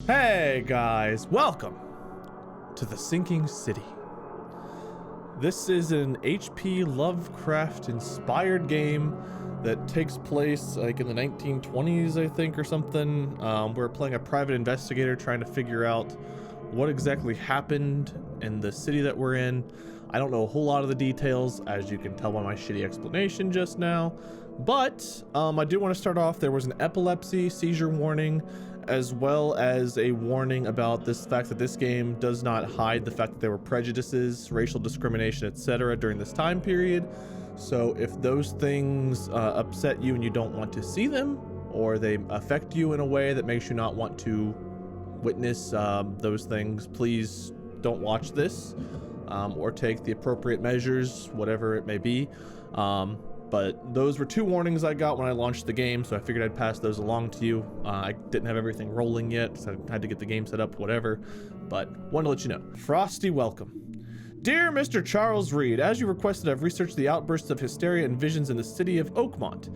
Hey guys, welcome to the Sinking City. This is an HP Lovecraft inspired game that takes place like in the 1920s, I think, or something. We're playing a private investigator trying to figure out what exactly happened in the city that we're in. I don't know a whole lot of the details, as you can tell by my shitty explanation just now, but I do want to start off. There was an epilepsy seizure warning, as well as a warning about this fact that this game does not hide the fact that there were prejudices, racial discrimination, etc. during this time period. So if those things upset you and you don't want to see them, or they affect you in a way that makes you not want to witness those things, please don't watch this, or take the appropriate measures, whatever it may be. But those were two warnings I got when I launched the game, so I figured I'd pass those along to you. I didn't have everything rolling yet, so I had to get the game set up, whatever, but wanted to let you know. Frosty welcome. Dear Mr. Charles Reed, as you requested, I've researched the outbursts of hysteria and visions in the city of Oakmont,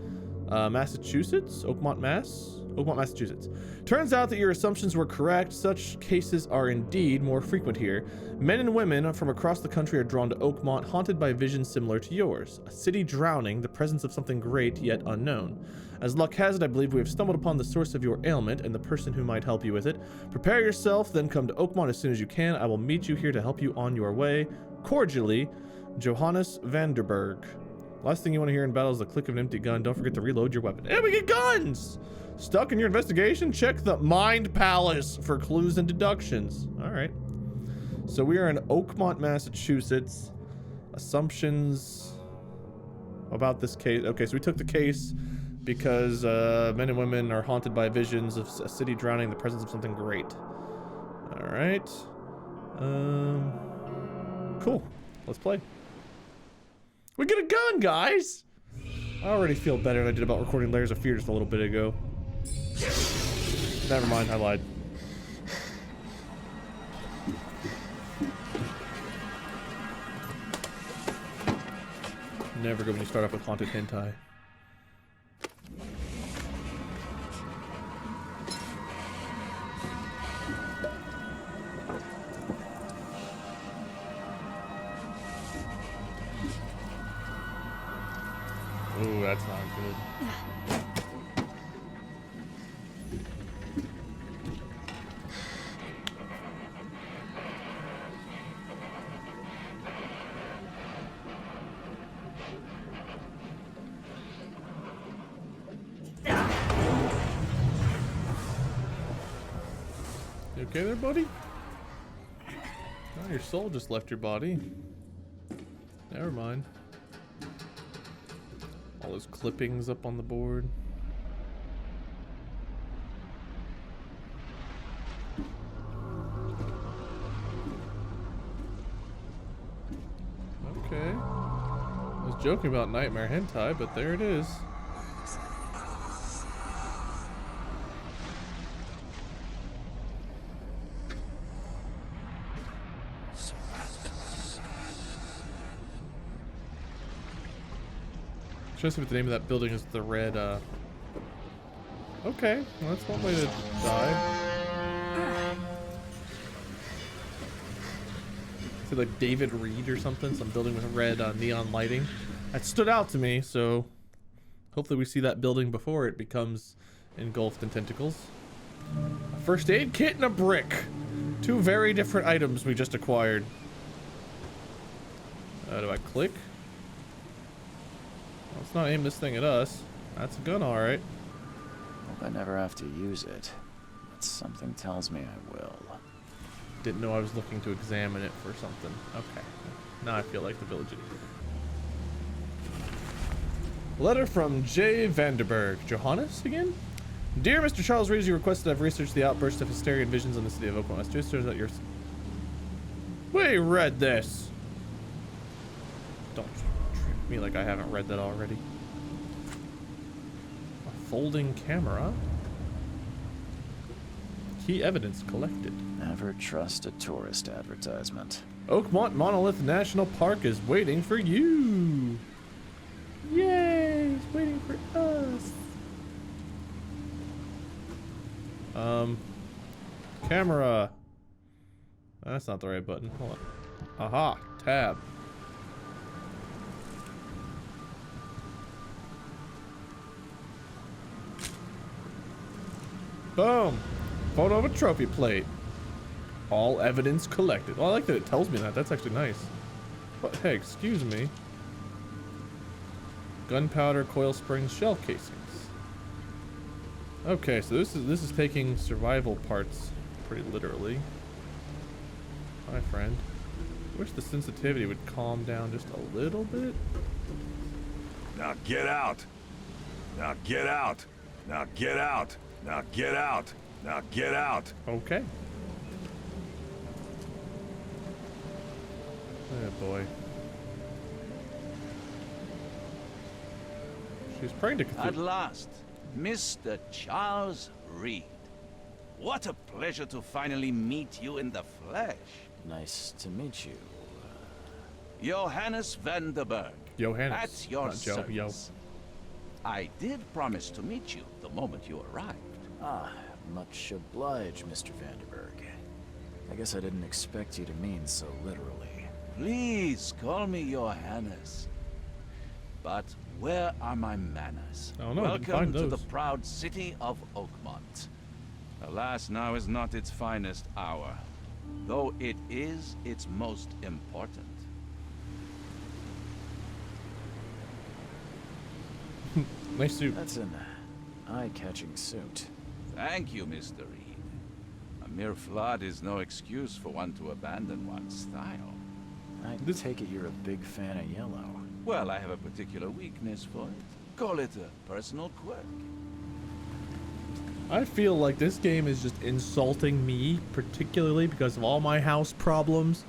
Massachusetts? Oakmont, Massachusetts. Turns out that your assumptions were correct. Such cases are indeed more frequent here. Men and women from across the country are drawn to Oakmont, haunted by visions similar to yours. A city drowning, the presence of something great yet unknown. As luck has it, I believe we have stumbled upon the source of your ailment and the person who might help you with it. Prepare yourself, then come to Oakmont as soon as you can. I will meet you here to help you on your way. Cordially, Johannes Vanderberg. Last thing you want to hear in battle is the click of an empty gun. Don't forget to reload your weapon. And we get guns! Stuck in your investigation? Check the Mind Palace for clues and deductions. All right. So we are in Oakmont, Massachusetts. Assumptions about this case. Okay, so we took the case because men and women are haunted by visions of a city drowning in the presence of something great. All right. Cool. Let's play. We get a gun, guys! I already feel better than I did about recording Layers of Fear just a little bit ago. Never mind, I lied. Never good when you start off with haunted hentai. Ooh, that's not good. You okay there, buddy? Oh, your soul just left your body. Never mind. All those clippings up on the board. Okay. I was joking about nightmare hentai, but there it is. Trying to see what the name of that building is. The red, okay, well, that's one way to die. Is it like David Reed or something? Some building with red neon lighting. That stood out to me, so hopefully we see that building before it becomes engulfed in tentacles. A first aid kit and a brick. Two very different items we just acquired. Do I click? Let's not aim this thing at us. That's a gun, all right. Hope I never have to use it, but something tells me I will. Didn't know I was looking to examine it for something. Okay. Now I feel like the village idiot. Letter from J. Vanderberg. Johannes again? Dear Mr. Charles Reed, you requested I've researched the outburst of hysteria and visions in the city of Oakland, Massachusetts. That your... We read this. Don't treat me like I haven't read that already. A folding camera. Key evidence collected. Never trust a tourist advertisement. Oakmont Monolith National Park is waiting for you. Yay, it's waiting for us. Camera. That's not the right button. Hold on. Aha. Tab. Boom. Photo of a trophy plate. All evidence collected. Well, I like that it tells me that. That's actually nice. What? Hey, excuse me. Gunpowder, coil springs, shell casings. Okay, so this is taking survival parts pretty literally. Hi, friend. Wish the sensitivity would calm down just a little bit. Now get out. Now get out. Now get out. Now get out. Now get out. Okay. Oh boy. She's praying to Cthulhu. At last, Mr. Charles Reed. What a pleasure to finally meet you in the flesh. Nice to meet you. Johannes Vanderberg. Johannes, At your not Joe, yo. service. I did promise to meet you the moment you arrived. Ah, much obliged, Mr. Vanderberg. I guess I didn't expect you to mean so literally. Please call me Johannes. But where are my manners? I don't know, I didn't Welcome find to the those. proud city of Oakmont. Alas, now is not its finest hour, though it is its most important. Nice suit. That's an eye-catching suit. Thank you, Mr. Reed. A mere flood is no excuse for one to abandon one's style. I take it you're a big fan of yellow. Well, I have a particular weakness for it. Call it a personal quirk. I feel like this game is just insulting me, particularly because of all my house problems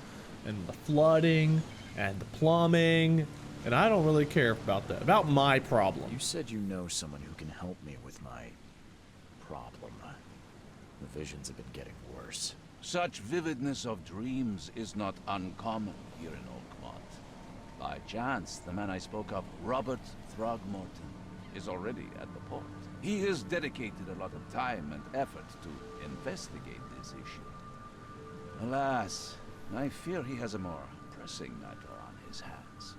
and the flooding and the plumbing, and I don't really care about that, about my You problems. said you know someone who can help me with my problem. The visions have been getting worse. Such vividness of dreams is not uncommon here in Oakmont. By chance, the man I spoke of, Robert Throgmorton, is already at the port. He has dedicated a lot of time and effort to investigate this issue. Alas, I fear he has a more pressing matter on his hands.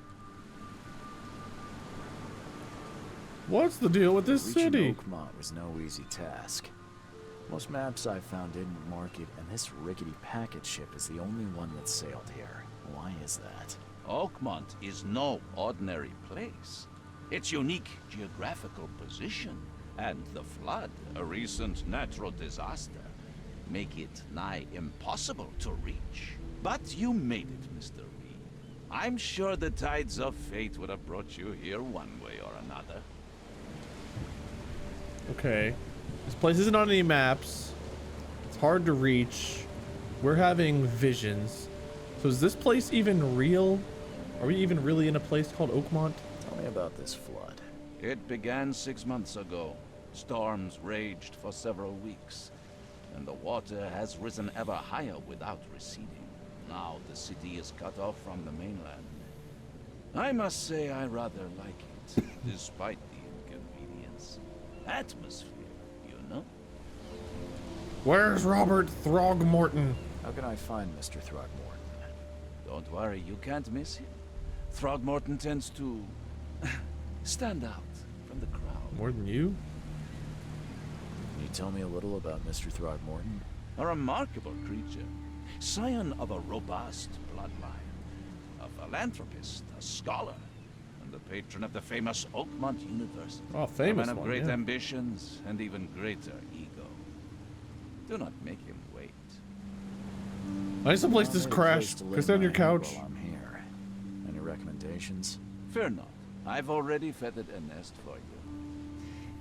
What's the deal with this Reaching city? Oakmont was no easy task. Most maps I found didn't mark it, and this rickety packet ship is the only one that sailed here. Why is that? Oakmont is no ordinary place. Its unique geographical position and the flood, a recent natural disaster, make it nigh impossible to reach. But you made it, Mr. Reed. I'm sure the tides of fate would have brought you here one way or another. Okay. This place isn't on any maps. It's hard to reach. We're having visions. So is this place even real? Are we even really in a place called Oakmont? Tell me about this flood. It began 6 months ago. Storms raged for several weeks, and the water has risen ever higher without receding. Now the city is cut off from the mainland. I must say I rather like it, despite the inconvenience. Atmosphere, you know? Where's Robert Throgmorton? How can I find Mr. Throgmorton? Don't worry, you can't miss him. Throgmorton tends to stand out from the crowd. More than you? Can you tell me a little about Mr. Throgmorton? A remarkable creature, scion of a robust bloodline, a philanthropist, a scholar, and the patron of the famous Oakmont University. Oh, famous A man of one, great yeah. ambitions and even greater ego. Do not make him wait. I need some place Not this really a crash. place to lay Go sit on your my head couch. while I'm here. Any recommendations? Fear not. I've already feathered a nest for you.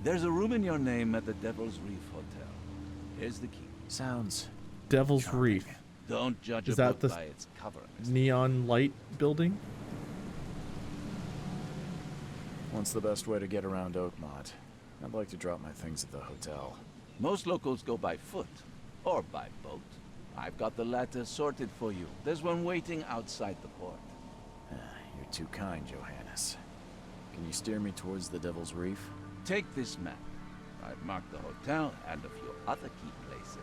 There's a room in your name at the Devil's Reef Hotel. Here's the key. Sounds Devil's charming. Reef. Don't judge Is a that book the by its cover, Mr. Neon light building? What's the best way to get around Oakmont? I'd like to drop my things at the hotel. Most locals go by foot or by boat. I've got the latter sorted for you. There's one waiting outside the port. You're too kind, Johannes. Can you steer me towards the Devil's Reef? Take this map. I've marked the hotel and a few other key places.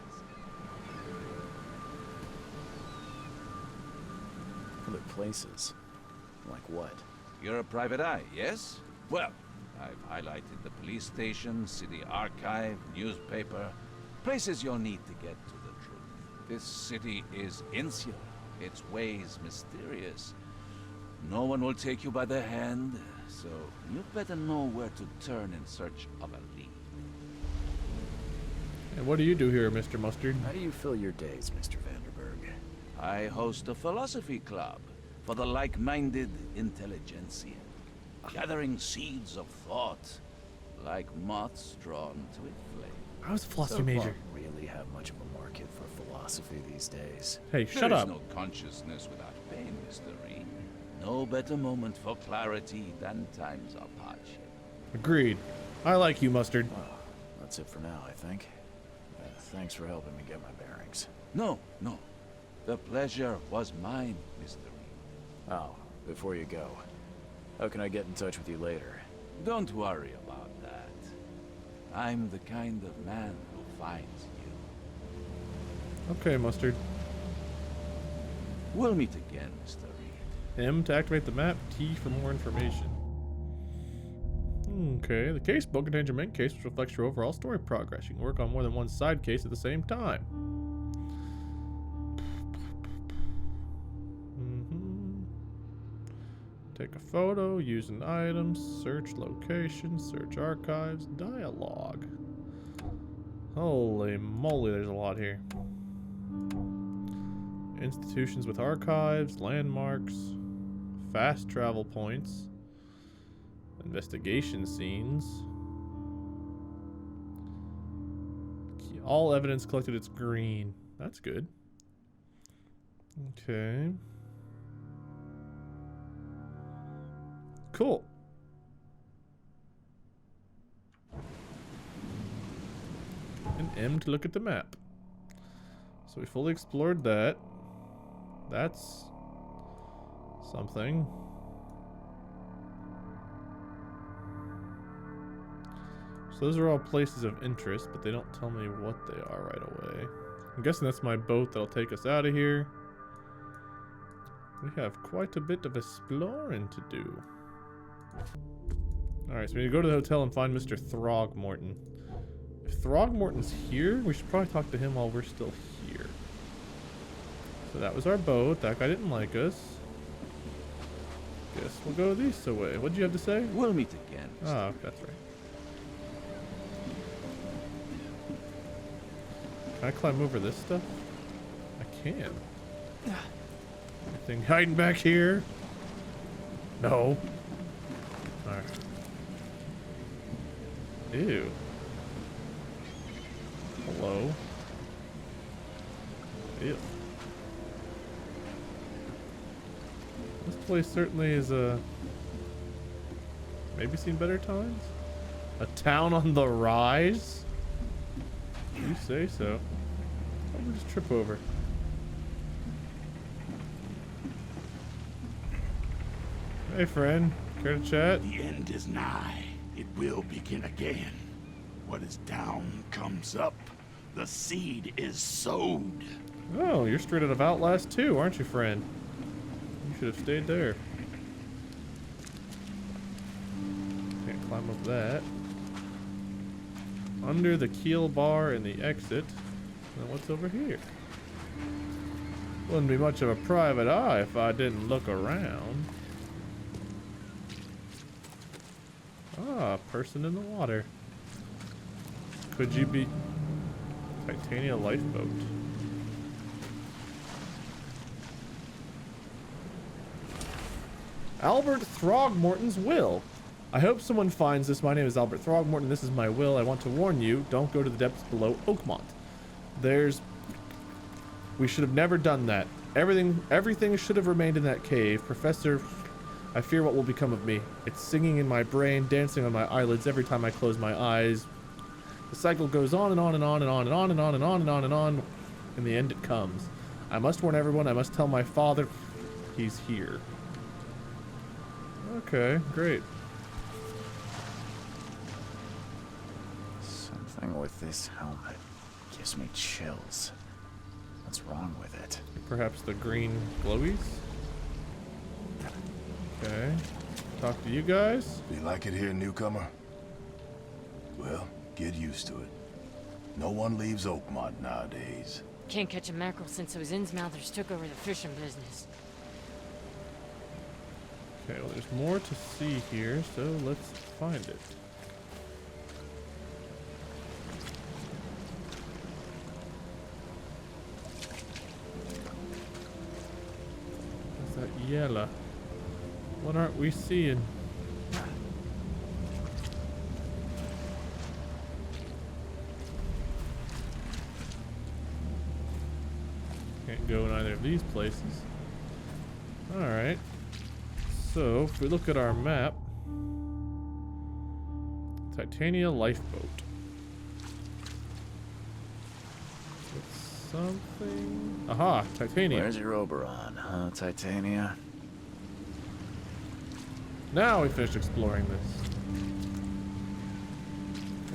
other places. Like what? You're a private eye, yes? Well, I've highlighted the police station, city archive, newspaper, places you'll need to get to the truth. This city is insular, its ways mysterious. No one will take you by the hand, so you'd better know where to turn in search of a lead. And what do you do here, Mr. Mustard? How do you fill your days, Mr. Vanderberg? I host a philosophy club for the like-minded intelligentsia, gathering seeds of thought, like moths drawn to a flame. I was a philosophy So major. really have much of a market for philosophy these days. Hey, shut There up. is no consciousness without pain, Mr. Reed. No better moment for clarity than times of hardship. Agreed. I like you, Mustard. Oh, that's it for now, I think. Thanks for helping me get my bearings. No. The pleasure was mine, Mr. Reed. Oh, before you go, how can I get in touch with you later? Don't worry about that. I'm the kind of man who finds you. Okay, Mustard. We'll meet again, Mr. Reed. M to activate the map, T for more information. Okay, the casebook contains your main case, which reflects your overall story progress. You can work on more than one side case at the same time. Take a photo, use an item, search location, search archives, dialogue. Holy moly, there's a lot here. Institutions with archives, landmarks, fast travel points, investigation scenes. All evidence collected, it's green. That's good. Okay. Cool. And M to look at the map. So we fully explored that. That's something. So those are all places of interest, but they don't tell me what they are right away. I'm guessing that's my boat that'll take us out of here. We have quite a bit of exploring to do. Alright, so we need to go to the hotel and find Mr. Throgmorton. If Throgmorton's here, we should probably talk to him while we're still here. So that was our boat. That guy didn't like us. Guess we'll go the east away. What'd you have to say? We'll meet again, Mr. Oh, that's right. Can I climb over this stuff? I can. Anything hiding back here? No. Alright. Ew. Hello. Ew. This place certainly is maybe seen better times? A town on the rise? You say so. Oh, we'll just trip over. Hey friend, care to chat? The end is nigh. It will begin again. What is down comes up. The seed is sowed. Oh, you're straight out of Outlast 2, aren't you, friend? You should have stayed there. Can't climb up that. Under the keel bar and the exit. Then what's over here? Wouldn't be much of a private eye if I didn't look around. Ah, person in the water. Could you be Titania lifeboat? Albert Throgmorton's will. I hope someone finds this. My name is Albert Throgmorton. This is my will. I want to warn you, don't go to the depths below Oakmont. We should have never done that. Everything should have remained in that cave. Professor, I fear what will become of me. It's singing in my brain, dancing on my eyelids every time I close my eyes. The cycle goes on and on and on and on and on and on and on and on and on. In the end it comes. I must warn everyone. I must tell my father he's here. Okay, great. Something with this helmet gives me chills. What's wrong with it? Perhaps the green glowies? Okay. Talk to you guys. Do you like it here, newcomer? Well, get used to it. No one leaves Oakmont nowadays. Can't catch a mackerel since those Innsmouthers took over the fishing business. Okay, well, there's more to see here, so let's find it. What's that yellow? What aren't we seeing? Can't go in either of these places. Alright. So, if we look at our map, Titania lifeboat. It's something. Aha, Titania. Where's your Oberon, huh, Titania? Now we finished exploring this.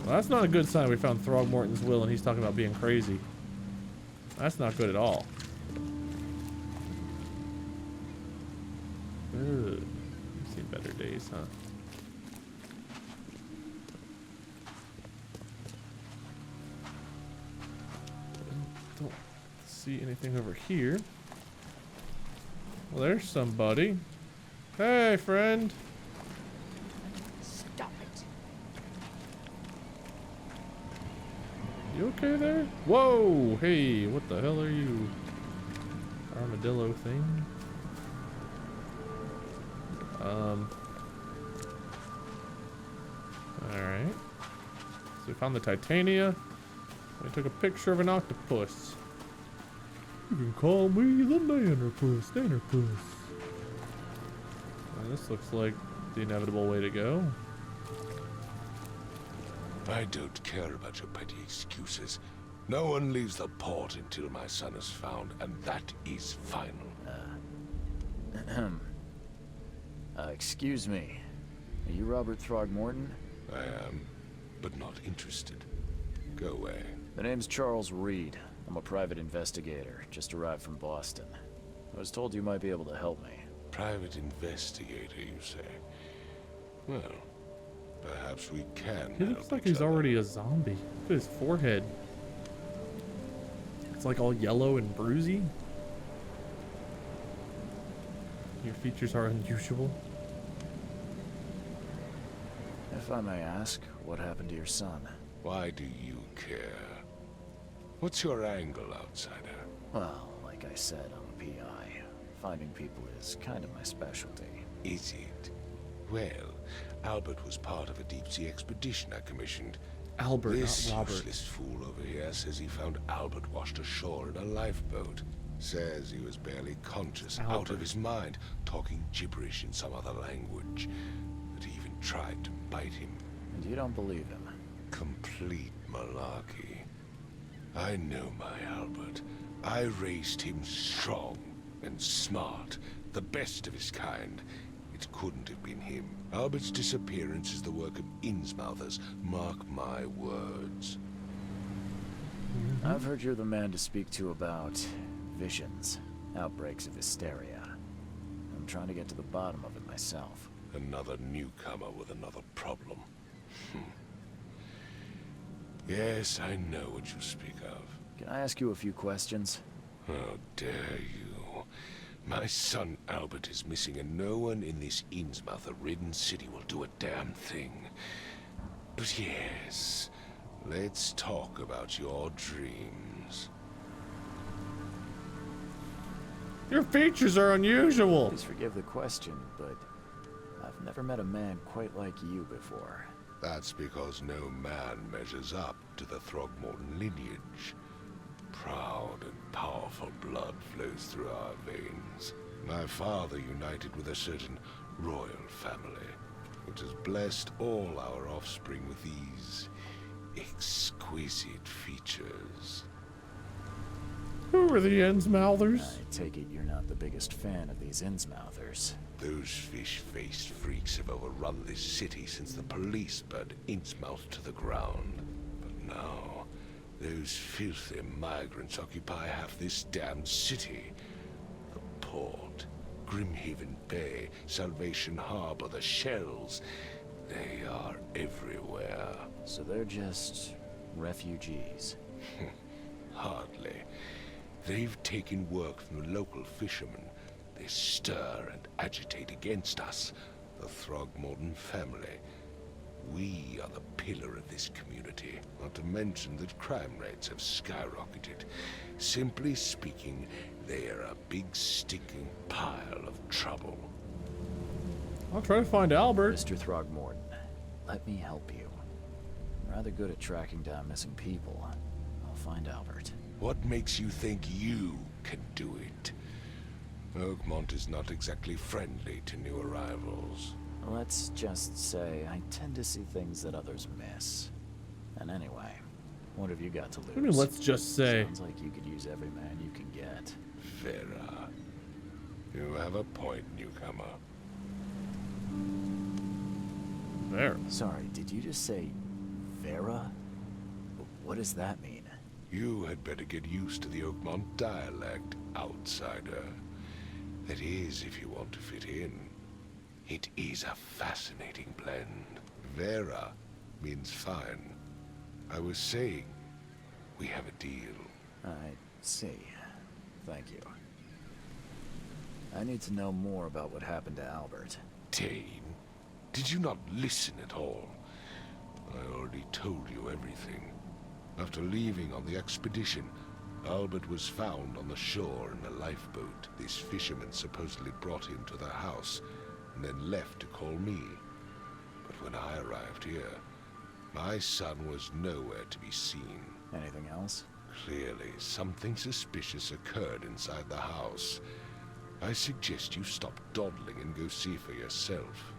Well, that's not a good sign we found Throgmorton's will and he's talking about being crazy. That's not good at all. Ugh. I've seen better days, huh? Don't see anything over here. Well, there's somebody. Hey, friend. Stop it. You okay there? Whoa! Hey, what the hell are you? Armadillo thing? Alright. So we found the Titania. We took a picture of an octopus. You can call me the Nannerpuss. Nannerpuss. This looks like the inevitable way to go. I don't care about your petty excuses. No one leaves the port until my son is found, and that is final. Excuse me. Are you Robert Throgmorton? I am, but not interested. Go away. The name's Charles Reed. I'm a private investigator, just arrived from Boston. I was told you might be able to help me. Private investigator, you say? Well, perhaps we can. He looks like he's already a zombie. Look at his forehead. It's like all yellow and bruisey. Your features are unusual. If I may ask, what happened to your son? Why do you care? What's your angle, outsider? Well, like I said, I'm a PI. Finding people is kind of my specialty. Is it? Well, Albert was part of a deep-sea expedition I commissioned. Albert, This not Robert. useless fool over here says he found Albert washed ashore in a lifeboat. Says he was barely conscious, out Albert. of his mind, talking gibberish in some other language. That he even tried to bite him. And you don't believe him? Complete malarkey. I know my Albert. I raised him strong and smart, the best of his kind. It couldn't have been him. Albert's disappearance is the work of Innsmouthers. Mark my words. I've heard you're the man to speak to about visions, outbreaks of hysteria. I'm trying to get to the bottom of it myself. Another newcomer with another problem. Yes, I know what you speak of. Can I ask you a few questions? How dare you? My son Albert is missing, and no one in this Innsmouther-ridden city will do a damn thing. But yes, let's talk about your dreams. Your features are unusual. Please forgive the question, but I've never met a man quite like you before. That's because no man measures up to the Throgmorton lineage. Proud and powerful blood flows through our veins. My father united with a certain royal family, which has blessed all our offspring with these exquisite features. Who are the Innsmouthers? I take it you're not the biggest fan of these Innsmouthers. Those fish-faced freaks have overrun this city since the police burned Innsmouth to the ground. But now, those filthy migrants occupy half this damned city. The port. Grimhaven Bay, Salvation Harbor, the Shells. They are everywhere. So they're just refugees. Hardly. They've taken work from the local fishermen. They stir and agitate against us, the Throgmorton family. We are the pillar of this community, not to mention that crime rates have skyrocketed. Simply speaking, they are a big stinking pile of trouble. I'll try to find Albert. Mr. Throgmorton, let me help you. I'm rather good at tracking down missing people. I'll find Albert. What makes you think you can do it? Oakmont is not exactly friendly to new arrivals. Let's just say I tend to see things that others miss. And anyway, what have you got to lose? I mean, let's just say. Sounds like you could use every man you can get. Vera, you have a point, newcomer. There. Sorry, did you just say Vera? What does that mean? You had better get used to the Oakmont dialect, outsider. That is, if you want to fit in. It is a fascinating blend. Vera means fine. I was saying, we have a deal. I see. Thank you. I need to know more about what happened to Albert. Dane, did you not listen at all? I already told you everything. After leaving on the expedition, Albert was found on the shore in a lifeboat. This fisherman supposedly brought him to their house, and then left to call me. But when I arrived here, my son was nowhere to be seen. Anything else? Clearly, something suspicious occurred inside the house. I suggest you stop dawdling and go see for yourself.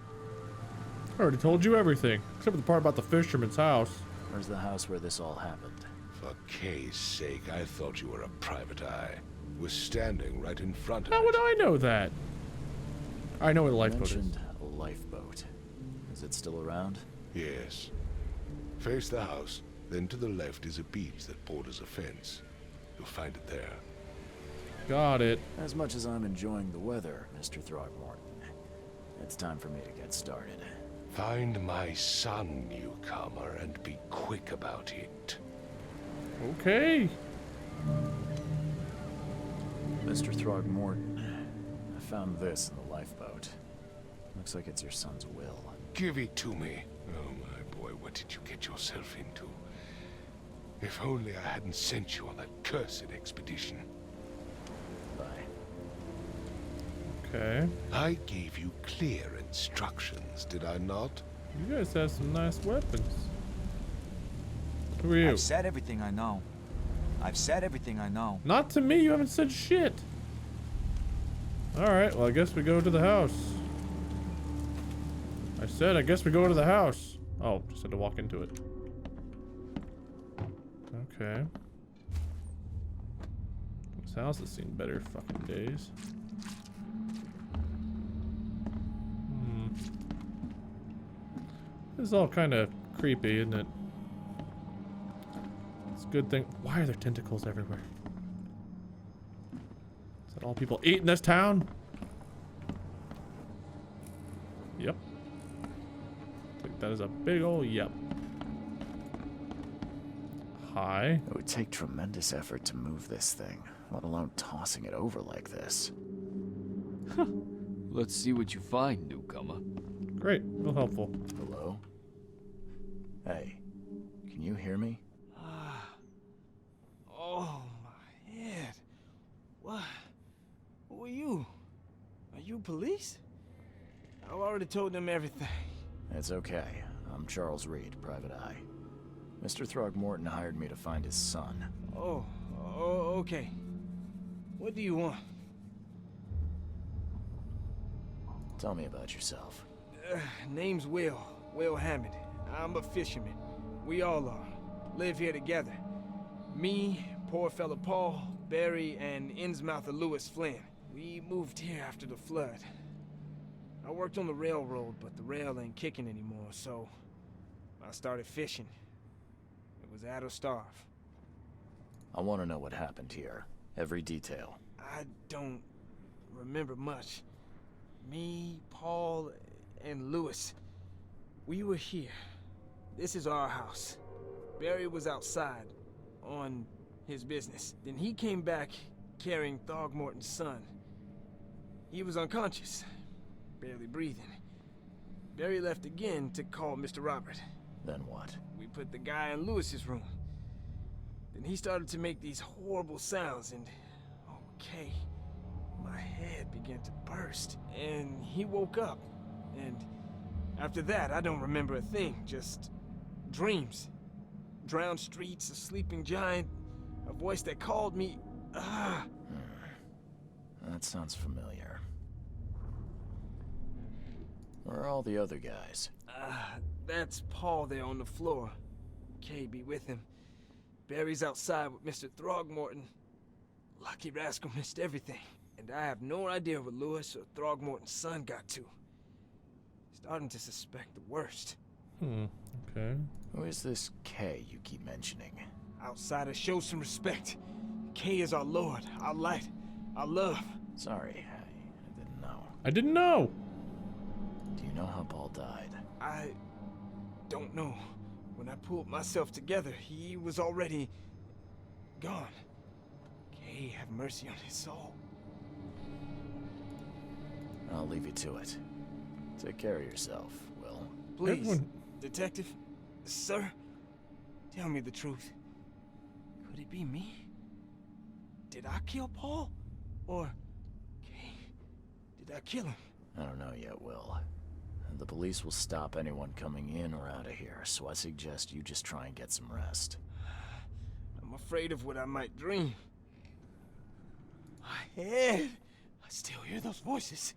I already told you everything, except for the part about the fisherman's house. Where's the house where this all happened? For Kay's sake, I thought you were a private eye. Was standing right in front of How it. would I know that? I know where the You lifeboat is. mentioned a lifeboat. Is it still around? Yes. Face the house, then to the left is a beach that borders a fence. You'll find it there. Got it. As much as I'm enjoying the weather, Mr. Throgmorton, it's time for me to get started. Find my son, newcomer, and be quick about it. Okay. Mr. Throgmorton, I found this in the lifeboat. Looks like it's your son's will. Give it to me. Oh, my boy, what did you get yourself into? If only I hadn't sent you on that cursed expedition. Bye. Okay. I gave you clear instructions, did I not? You guys have some nice weapons. Who are you? I've said everything I know. I've said everything I know. Not to me, you haven't said shit. Alright, well I guess we go to the house. I said I guess we go to the house. Oh, just had to walk into it. Okay. This house has seen better fucking days. This is all kind of creepy, isn't it? It's a good thing. Why are there tentacles everywhere? Is that all people eat in this town? Yep. I think that is a big old yep. Hi. It would take tremendous effort to move this thing, let alone tossing it over like this. Let's see what you find, newcomer. Great. Real helpful. Hello? Hey, can you hear me? Oh, my head. What? Who are you? Are you police? I've already told them everything. It's okay. I'm Charles Reed, Private Eye. Mr. Throgmorton hired me to find his son. Oh, okay. What do you want? Tell me about yourself. Name's Will Hammond. I'm a fisherman. We all are. Live here together. Me, poor fella Paul, Barry, and Innsmouther Lewis Flynn. We moved here after the flood. I worked on the railroad, but the rail ain't kicking anymore, so I started fishing. It was add or starve. I want to know what happened here. Every detail. I don't remember much. Me, Paul, and Lewis. We were here. This is our house. Barry was outside, on his business. Then he came back carrying Throgmorton's son. He was unconscious, barely breathing. Barry left again to call Mr. Robert. Then what? We put the guy in Lewis's room. Then he started to make these horrible sounds and... okay, my head began to burst. And he woke up. And after that, I don't remember a thing, just dreams. Drowned streets, a sleeping giant, a voice that called me. That sounds familiar. Where are all the other guys? That's Paul there on the floor. Kay be with him. Barry's outside with Mr. Throgmorton. Lucky rascal missed everything. And I have no idea what Lewis or Throgmorton's son got to. Starting to suspect the worst. Okay. Who is this Kay you keep mentioning? Outsiders, show some respect. Kay is our lord, our light, our love. Sorry, I didn't know. I didn't know. Do you know how Paul died? I don't know. When I pulled myself together, he was already gone. Kay, have mercy on his soul. I'll leave you to it. Take care of yourself, Will. Please, Detective, sir, tell me the truth. Could it be me? Did I kill Paul? Or, Kay, did I kill him? I don't know yet, Will. The police will stop anyone coming in or out of here, so I suggest you just try and get some rest. I'm afraid of what I might dream. My head! I still hear those voices.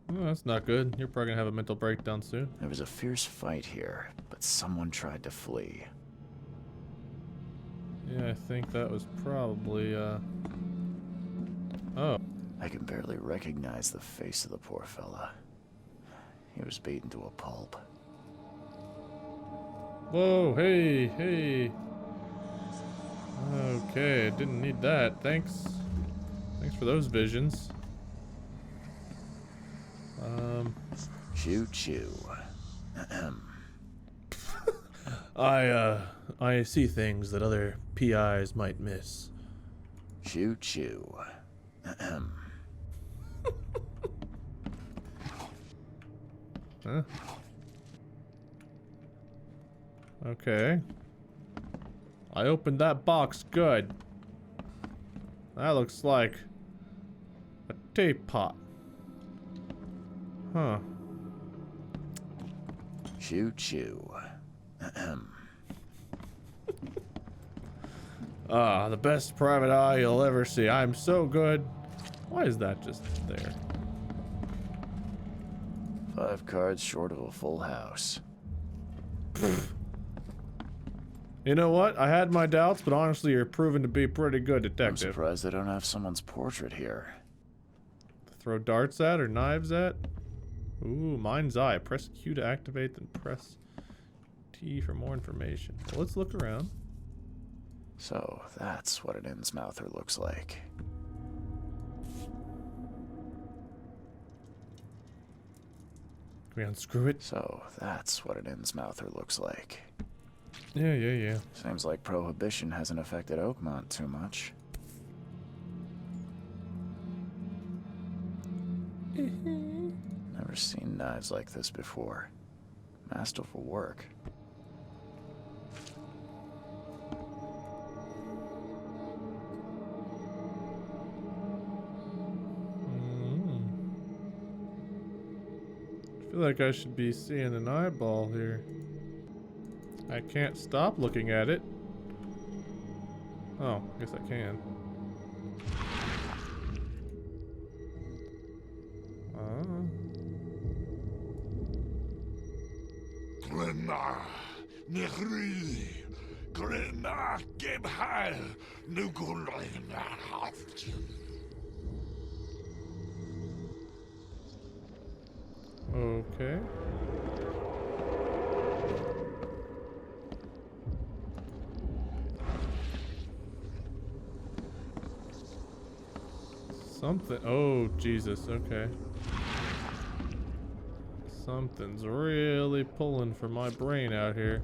Oh, that's not good. You're probably gonna have a mental breakdown soon. There was a fierce fight here, but someone tried to flee. Yeah, I think that was probably, Oh. I can barely recognize the face of the poor fella. He was beaten to a pulp. Whoa, hey, hey. Okay, didn't need that. Thanks. Thanks for those visions. Choo-choo. I see things that other PIs might miss. Choo-choo. Huh? Okay. I opened that box good. That looks like a teapot. Huh. Choo-choo. The best private eye you'll ever see. I'm so good. Why is that just there? 5 cards short of a full house. You know what? I had my doubts, but honestly, you're proven to be a pretty good I'm detective. surprised they don't have someone's portrait here. To throw darts at or knives at? Ooh, mind's eye. Press Q to activate, then press T for more information. Well, let's look around. So, that's what an Innsmouther looks like. Can we unscrew it? So, that's what an Innsmouther looks like. Yeah. Seems like Prohibition hasn't affected Oakmont too much. Never seen knives like this before. Masterful work. I feel like I should be seeing an eyeball here. I can't stop looking at it. Oh, I guess I can. Grenna, Nehri, Grenna, Gebhal, Nugulina, Okay. Something. Oh, Jesus. Okay. Something's really pulling for my brain out here.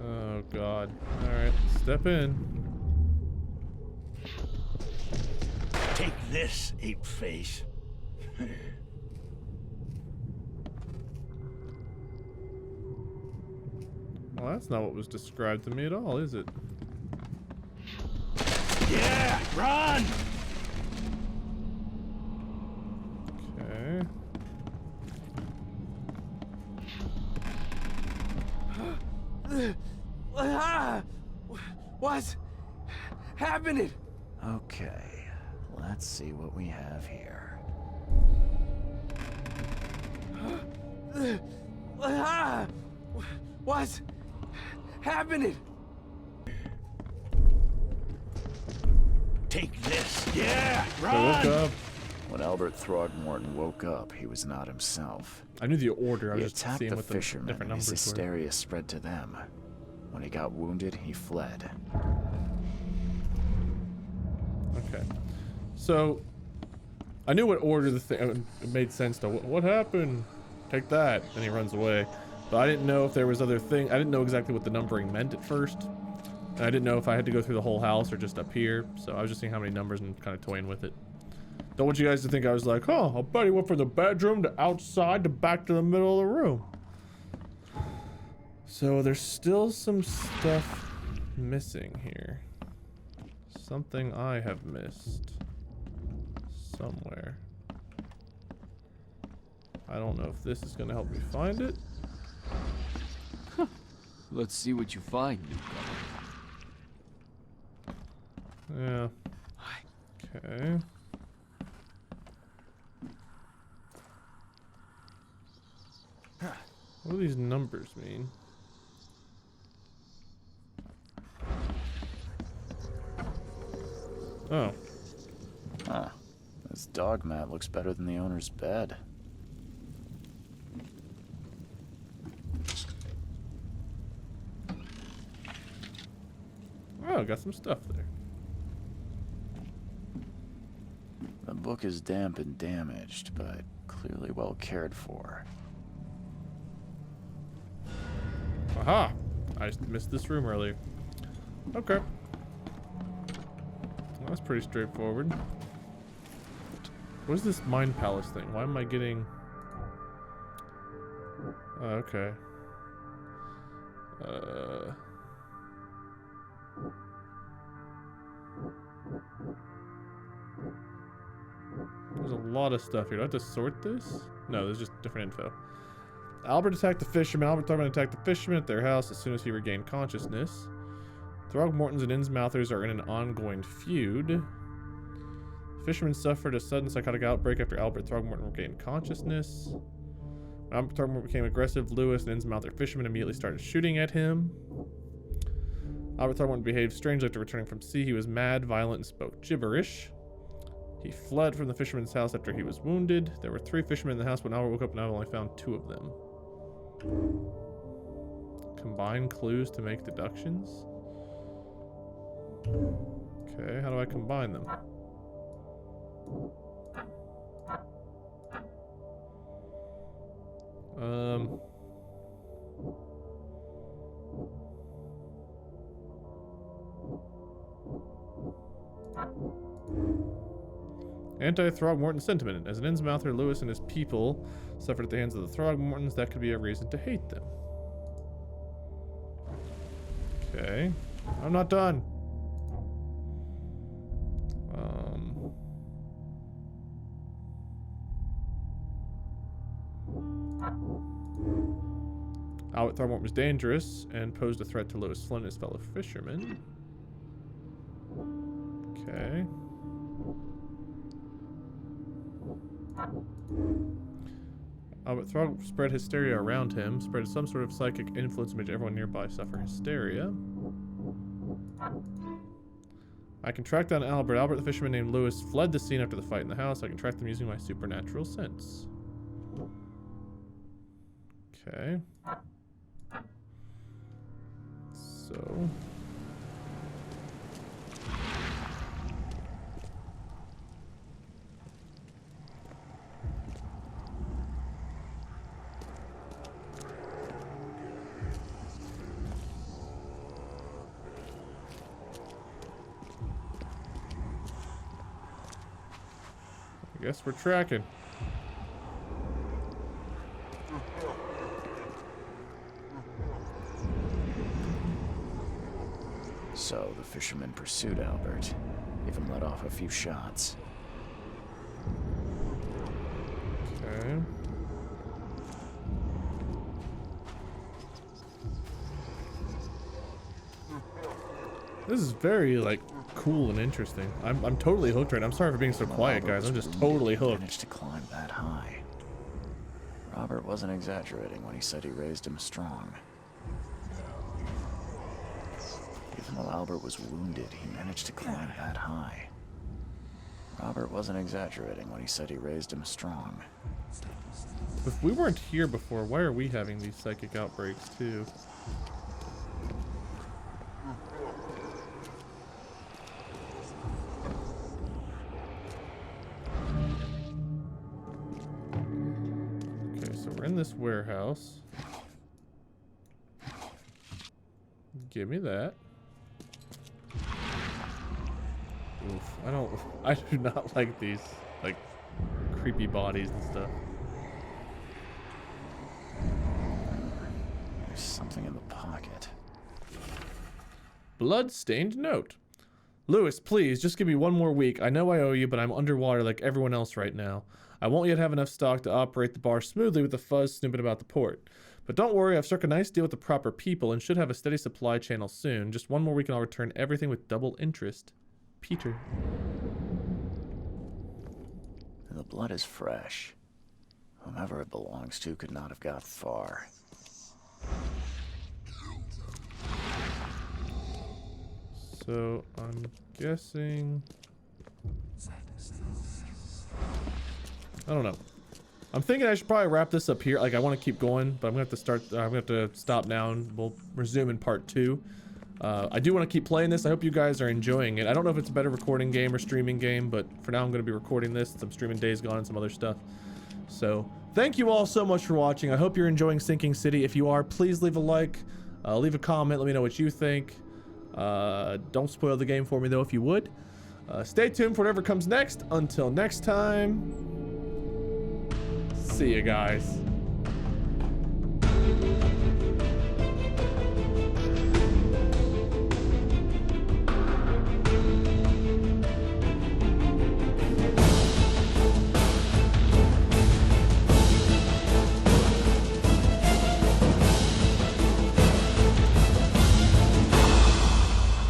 Oh god. Alright, step in. Take this, ape face. Well, that's not what was described to me at all, is it? Yeah, run! Okay. What's happening? Okay, let's see what we have here. What's happening? Take this. Yeah, So run! look up. When Albert Throgmorton woke up, he was not himself. I knew the order. I He was just attacked seeing the what the fishermen, different and his numbers were. hysteria spread to them. When he got wounded, he fled. Okay. So, I knew what order the thing it made sense to. What happened? Take that. And he runs away. But I didn't know if there was other thing. I didn't know exactly what the numbering meant at first. And I didn't know if I had to go through the whole house or just up here. So I was just seeing how many numbers and kind of toying with it. Don't want you guys to think I was like, oh, I'll bet he went from the bedroom to outside to back to the middle of the room. So there's still some stuff missing here. Something I have missed somewhere. I don't know if this is going to help me find it. Let's see what you find, newcomer. Yeah. Okay. What do these numbers mean? Oh. Huh. This dog mat looks better than the owner's bed. Oh, got some stuff there. The book is damp and damaged, but clearly well cared for. Aha! I missed this room earlier. Okay. Well, that's pretty straightforward. What is this Mind Palace thing? Why am I getting... Oh, okay. There's a lot of stuff here. Do I have to sort this? No, there's just different info. Albert attacked the fisherman. Albert Throgmorton attacked the fisherman at their house as soon as he regained consciousness. Throgmortons and Innsmouthers are in an ongoing feud. The fisherman suffered a sudden psychotic outbreak after Albert Throgmorton regained consciousness. When Albert Throgmorton became aggressive, Lewis and Innsmouther fishermen immediately started shooting at him. Albert Throgmorton behaved strangely after returning from sea. He was mad, violent, and spoke gibberish. He fled from the fisherman's house after he was wounded. There were 3 fishermen in the house, but Albert woke up and Albert only found 2 of them. Combine clues to make deductions? Okay, how do I combine them? Anti-Throgmorton sentiment. As an Innsmouther, Lewis and his people suffered at the hands of the Throgmortons. That could be a reason to hate them. Okay. I'm not done. Albert Throgmorton was dangerous and posed a threat to Lewis Flynn and his fellow fishermen. Okay. Albert Throgmorton spread hysteria around him, spread some sort of psychic influence to make everyone nearby suffer hysteria. I can track down Albert. Albert, the fisherman named Lewis, fled the scene after the fight in the house. I can track them using my supernatural sense. Okay. So... Guess we're tracking. So the fisherman pursued Albert, even let off a few shots. Okay. This is very, like, cool and interesting. I'm totally hooked right now. I'm sorry for being so quiet, guys. I'm just totally hooked. Managed to climb that high. Robert wasn't exaggerating when he said he raised him strong. Even though Albert was wounded, he managed to climb that high. Robert wasn't exaggerating when he said he raised him strong. If we weren't here before, why are we having these psychic outbreaks too? Okay, so we're in this warehouse. Give me that. Oof, I do not like these, like, creepy bodies and stuff. There's something in the pocket. Blood-stained note. Lewis, please, just give me one more week. I know I owe you, but I'm underwater like everyone else right now. I won't yet have enough stock to operate the bar smoothly with the fuzz snooping about the port. But don't worry, I've struck a nice deal with the proper people and should have a steady supply channel soon. Just one more week and I'll return everything with double interest. Peter. The blood is fresh. Whomever it belongs to could not have got far. So, I'm guessing... I don't know. I'm thinking I should probably wrap this up here. Like, I want to keep going, but I'm going to have to start... I'm going to have to stop now and we'll resume in part 2. I do want to keep playing this. I hope you guys are enjoying it. I don't know if it's a better recording game or streaming game, but for now I'm going to be recording this since I'm streaming Days Gone and some other stuff. So, thank you all so much for watching. I hope you're enjoying Sinking City. If you are, please leave a like, leave a comment, let me know what you think. Don't spoil the game for me though if you would. Stay tuned for whatever comes next. Until next time, see you guys.